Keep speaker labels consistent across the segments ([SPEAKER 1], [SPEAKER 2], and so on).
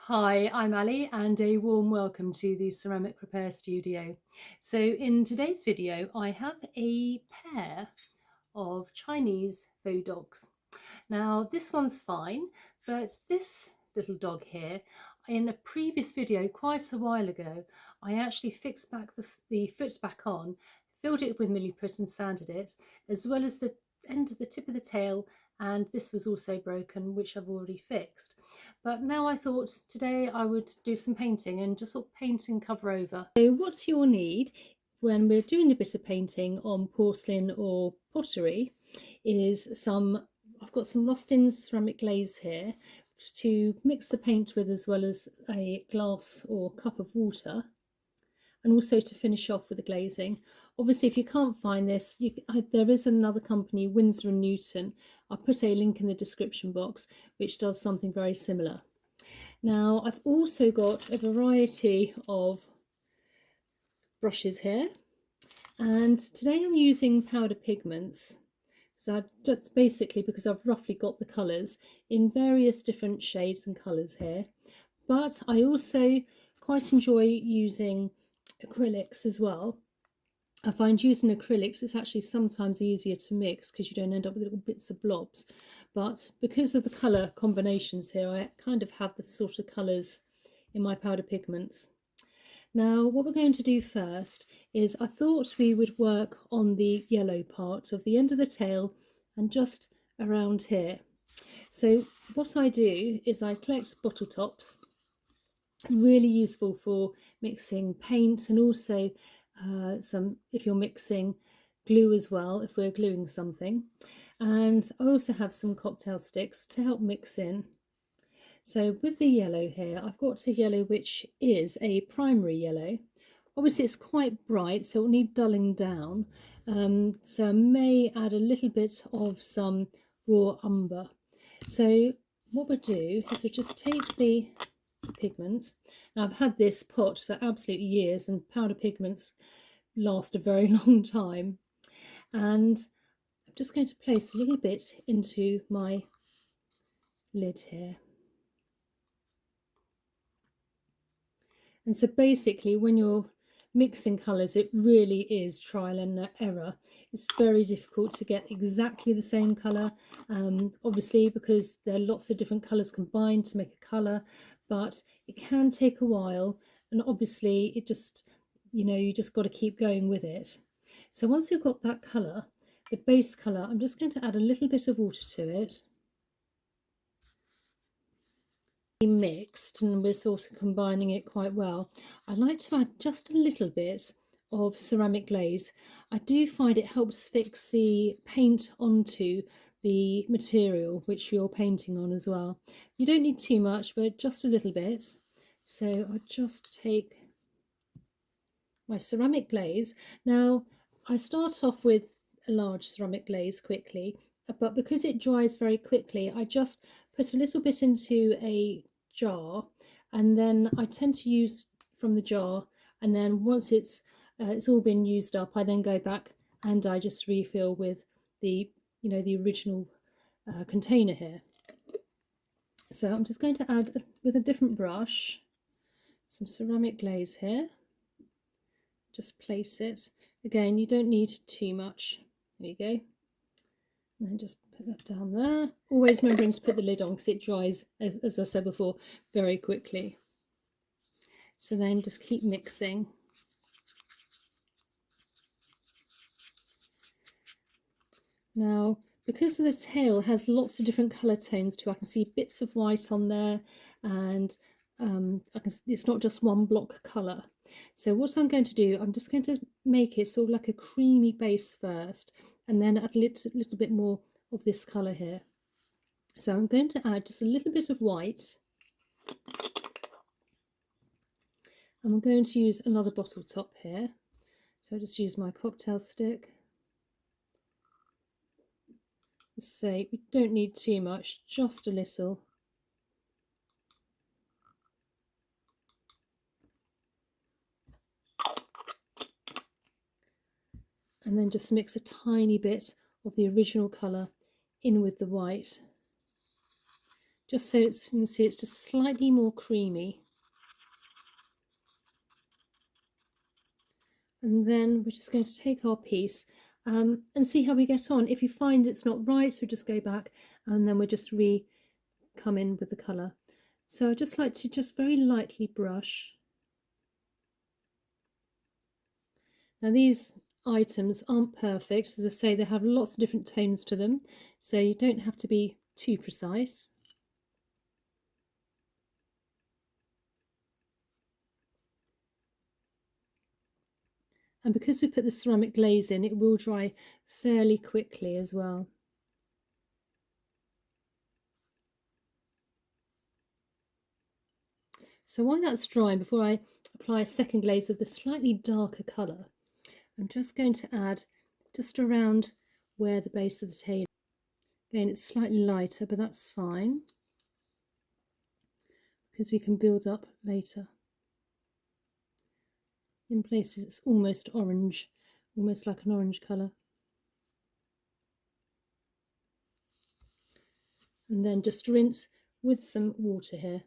[SPEAKER 1] Hi, I'm Ali and a warm welcome to the Ceramic Repair Studio. So in today's video I have a pair of Chinese faux dogs. Now this one's fine, but this little dog here, in a previous video quite a while ago, I actually fixed back the foot back on, filled it with Milliput and sanded it, as well as the end of the tip of the tail, and this was also broken, which I've already fixed. But now I thought today I would do some painting and just sort of paint and cover over. So what you'll need when we're doing a bit of painting on porcelain or pottery is I've got some lost-in ceramic glaze here to mix the paint with, as well as a glass or cup of water, and also to finish off with the glazing. Obviously, if you can't find this, there is another company, Winsor and Newton. I'll put a link in the description box, which does something very similar. Now, I've also got a variety of brushes here, and today I'm using powder pigments. So that's basically because I've roughly got the colours in various different shades and colours here. But I also quite enjoy using acrylics as well. I find using acrylics, it's actually sometimes easier to mix because you don't end up with little bits of blobs. But because of the colour combinations here, I kind of have the sort of colours in my powder pigments. Now, what we're going to do first is I thought we would work on the yellow part of the end of the tail and just around here. So what I do is I collect bottle tops, really useful for mixing paint, and also if you're mixing glue as well, if we're gluing something. And I also have some cocktail sticks to help mix in. So with the yellow here, I've got a yellow which is a primary yellow. Obviously it's quite bright, so it'll need dulling down. So I may add a little bit of some raw umber. So what we'll do is we'll just take the pigment. Now, I've had this pot for absolute years, and powder pigments last a very long time. And I'm just going to place a little bit into my lid here. And so basically, when you're mixing colours, it really is trial and error. It's very difficult to get exactly the same colour, obviously, because there are lots of different colours combined to make a colour, but it can take a while, and obviously it just, you just got to keep going with it. So once we've got that colour, the base colour, I'm just going to add a little bit of water to it. Mixed, and we're sort of combining it quite well. I like to add just a little bit of ceramic glaze. I do find it helps fix the paint onto the material which you're painting on as well. You don't need too much, but just a little bit. So I'll just take my ceramic glaze. Now I start off with a large ceramic glaze quickly, but because it dries very quickly, I just put a little bit into a jar, and then I tend to use from the jar, and then once it's all been used up, I then go back and I just refill with the the original container here. So I'm just going to add with a different brush some ceramic glaze here. Just place it. Again, you don't need too much. There you go. And then just put that down there. Always remembering to put the lid on because it dries, as I said before, very quickly. So then just keep mixing. Now, because the tail has lots of different colour tones too, I can see bits of white on there, and it's not just one block colour. So what I'm going to do, I'm just going to make it sort of like a creamy base first, and then add a little bit more of this colour here. So I'm going to add just a little bit of white. And I'm going to use another bottle top here. So I just use my cocktail stick. Say we don't need too much, just a little. And then just mix a tiny bit of the original colour in with the white. just so it's, you can see it's just slightly more creamy. And then we're just going to take our piece and see how we get on. If you find it's not right, we'll just go back and then we'll just come in with the colour. So I just like to just very lightly brush. Now these items aren't perfect, as I say, they have lots of different tones to them, so you don't have to be too precise. And because we put the ceramic glaze in, it will dry fairly quickly as well. So while that's drying, before I apply a second glaze of the slightly darker colour, I'm just going to add just around where the base of the tail. Again, it's slightly lighter, but that's fine because we can build up later. In places it's almost orange, almost like an orange colour. And then just rinse with some water here.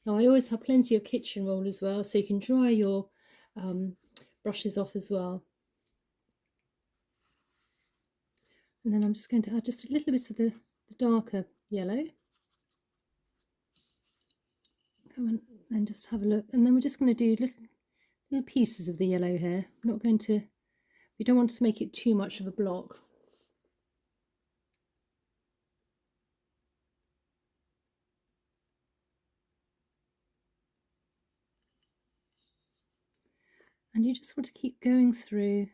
[SPEAKER 1] Now I always have plenty of kitchen roll as well, so you can dry your brushes off as well. And then I'm just going to add just a little bit of the darker yellow. Come on, and just have a look. And then we're just going to do little pieces of the yellow here. I'm not going to, we don't want to make it too much of a block. And you just want to keep going through.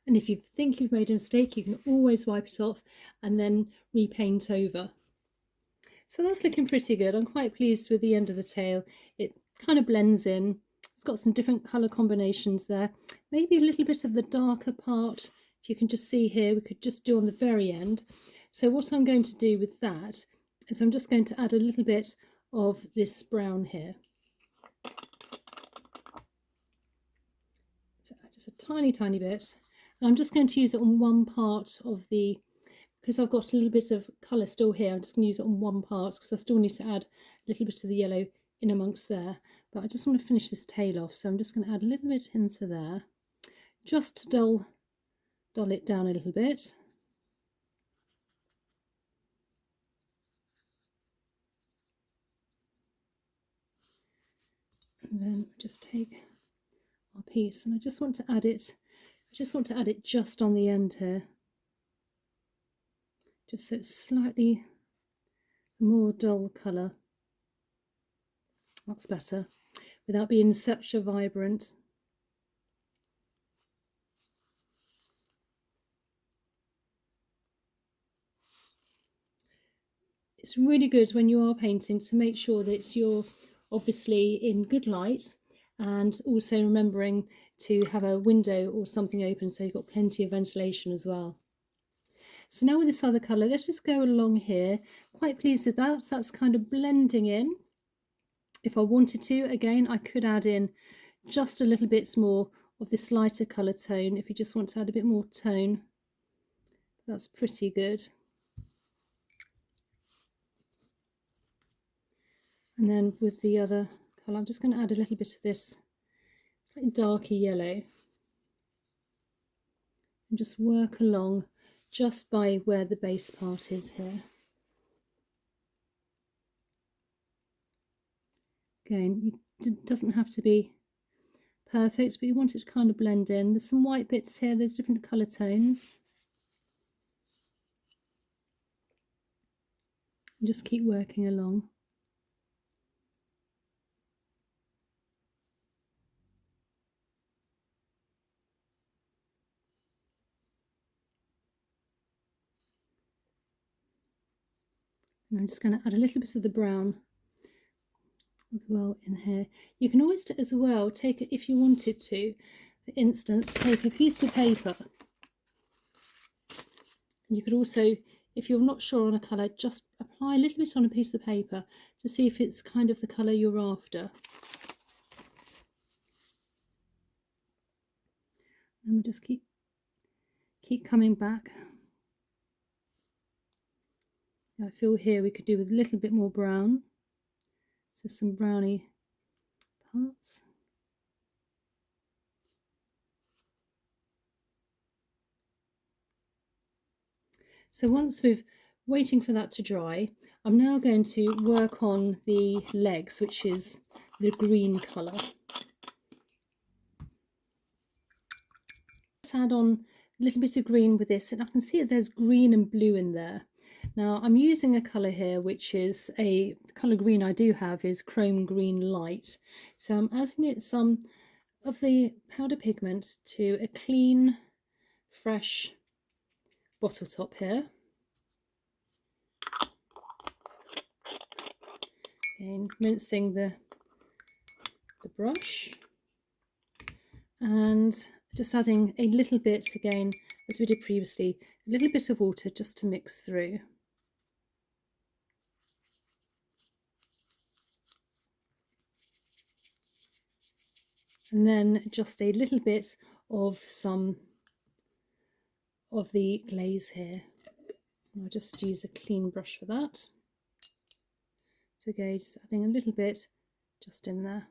[SPEAKER 1] And if you think you've made a mistake, you can always wipe it off and then repaint over. So that's looking pretty good. I'm quite pleased with the end of the tail. It kind of blends in. It's got some different colour combinations there. Maybe a little bit of the darker part, if you can just see here, we could just do on the very end. So what I'm going to do with that is I'm just going to add a little bit of this brown here. So just a tiny bit. And I'm just going to use it on one part of the, because I've got a little bit of colour still here, I'm just going to use it on one part because I still need to add a little bit of the yellow in amongst there. But I just want to finish this tail off, so I'm just going to add a little bit into there, just to dull it down a little bit. And then just take our piece, and I just want to add it, just on the end here, just so it's slightly more dull colour. That's better, without being such a vibrant. It's really good when you are painting to make sure that you're obviously in good light, and also remembering to have a window or something open so you've got plenty of ventilation as well. So now with this other colour, let's just go along here. Quite pleased with that. That's kind of blending in. If I wanted to, again, I could add in just a little bit more of this lighter colour tone if you just want to add a bit more tone. That's pretty good. And then with the other colour, I'm just going to add a little bit of this slightly darker yellow and just work along just by where the base part is here. Again, it doesn't have to be perfect, but you want it to kind of blend in. There's some white bits here, there's different colour tones. And just keep working along. And I'm just going to add a little bit of the brown as well in here. You can always as well take it, if you wanted to, for instance, take a piece of paper. And you could also, if you're not sure on a colour, just apply a little bit on a piece of paper to see if it's kind of the colour you're after. And we just keep coming back. I feel here we could do with a little bit more brown, so some browny parts. So once we've waiting for that to dry, I'm now going to work on the legs, which is the green colour. Let's add on a little bit of green with this, and I can see that there's green and blue in there. Now I'm using a colour here which is the colour green I do have is chrome green light. So I'm adding it some of the powder pigment to a clean, fresh bottle top here. And rinsing the brush and just adding a little bit again, as we did previously, a little bit of water just to mix through. And then just a little bit of some of the glaze here. I'll just use a clean brush for that. So again, just adding a little bit just in there.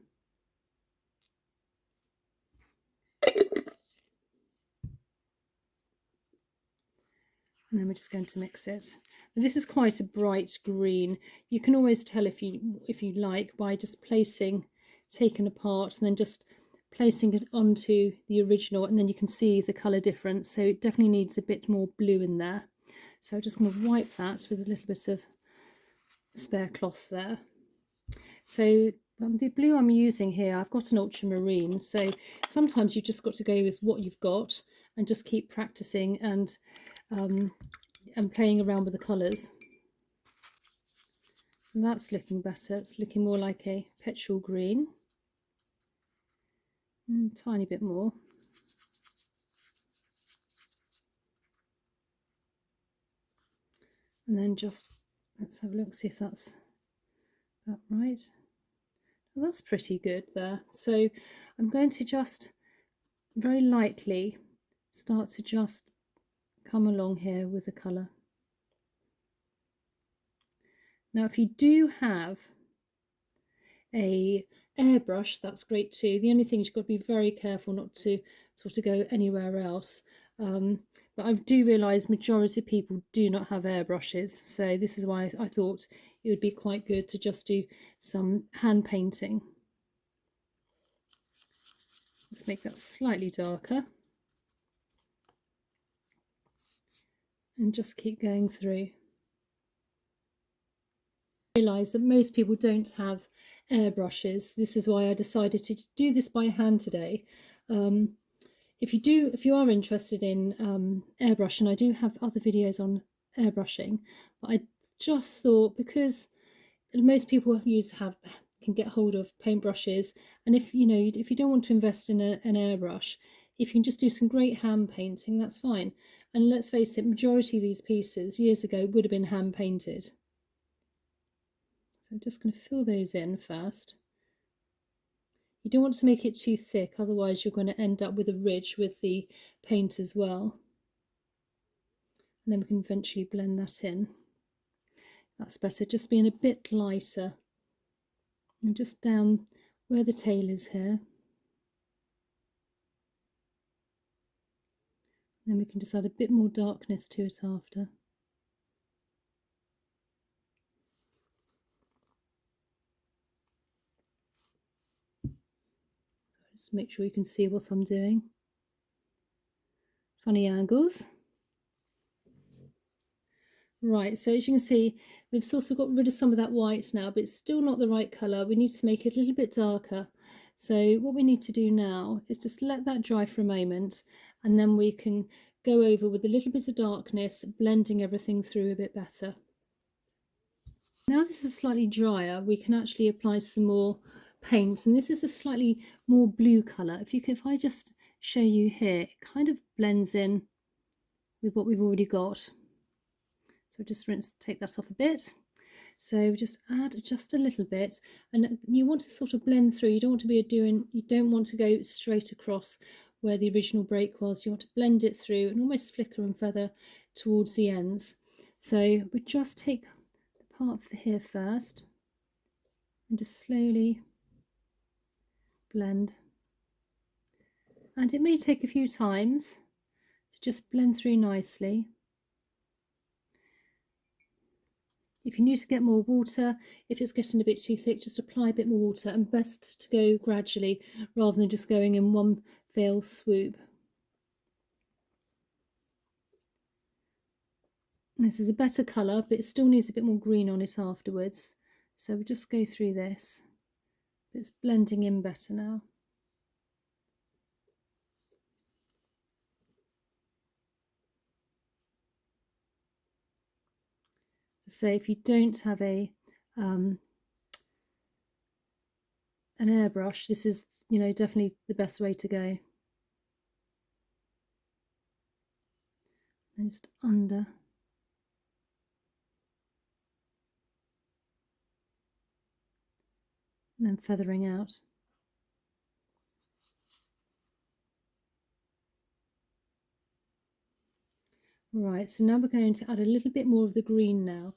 [SPEAKER 1] And then we're just going to mix it. And this is quite a bright green. You can always tell if you like by just taking apart and then just placing it onto the original, and then you can see the colour difference. So it definitely needs a bit more blue in there. So I'm just going to wipe that with a little bit of spare cloth there. So the blue I'm using here, I've got an ultramarine, so sometimes you've just got to go with what you've got and just keep practicing and playing around with the colours. And that's looking better. It's looking more like a petrol green. And a tiny bit more. And then just, let's have a look, see if that's about right. Well, that's pretty good there. So I'm going to just very lightly start to just come along here with the colour. Now if you do have a airbrush, that's great too. The only thing is you've got to be very careful not to sort of go anywhere else. But I do realise majority of people do not have airbrushes, so this is why I thought it would be quite good to just do some hand painting. Let's make that slightly darker. And just keep going through. I realise that most people don't have airbrushes. This is why I decided to do this by hand today. If you are interested in airbrush, and I do have other videos on airbrushing, but I just thought because most people can get hold of paintbrushes, and if you don't want to invest in an airbrush, if you can just do some great hand painting, that's fine. And let's face it, majority of these pieces years ago would have been hand painted. So I'm just going to fill those in first. You don't want to make it too thick, otherwise you're going to end up with a ridge with the paint as well. And then we can eventually blend that in. That's better, just being a bit lighter. And just down where the tail is here. Then we can just add a bit more darkness to it after. Just make sure you can see what I'm doing. Funny angles. Right, so as you can see, we've sort of got rid of some of that white now, but it's still not the right colour. We need to make it a little bit darker. So what we need to do now is just let that dry for a moment, and then we can go over with a little bit of darkness, blending everything through a bit better. Now this is slightly drier, we can actually apply some more paints, and this is a slightly more blue colour. If I just show you here, it kind of blends in with what we've already got. So just take that off a bit. So just add just a little bit, and you want to sort of blend through. You don't want to you don't want to go straight across where the original break was. You want to blend it through and almost flicker and feather towards the ends. So we just take the part here first and just slowly blend. And it may take a few times to just blend through nicely. If you need to get more water, if it's getting a bit too thick, just apply a bit more water, and best to go gradually rather than just going in one fell swoop. This is a better colour, but it still needs a bit more green on it afterwards. So we'll just go through this. It's blending in better now. So if you don't have an airbrush, this is, you know, definitely the best way to go. And just under. And then feathering out. Right, so now we're going to add a little bit more of the green now.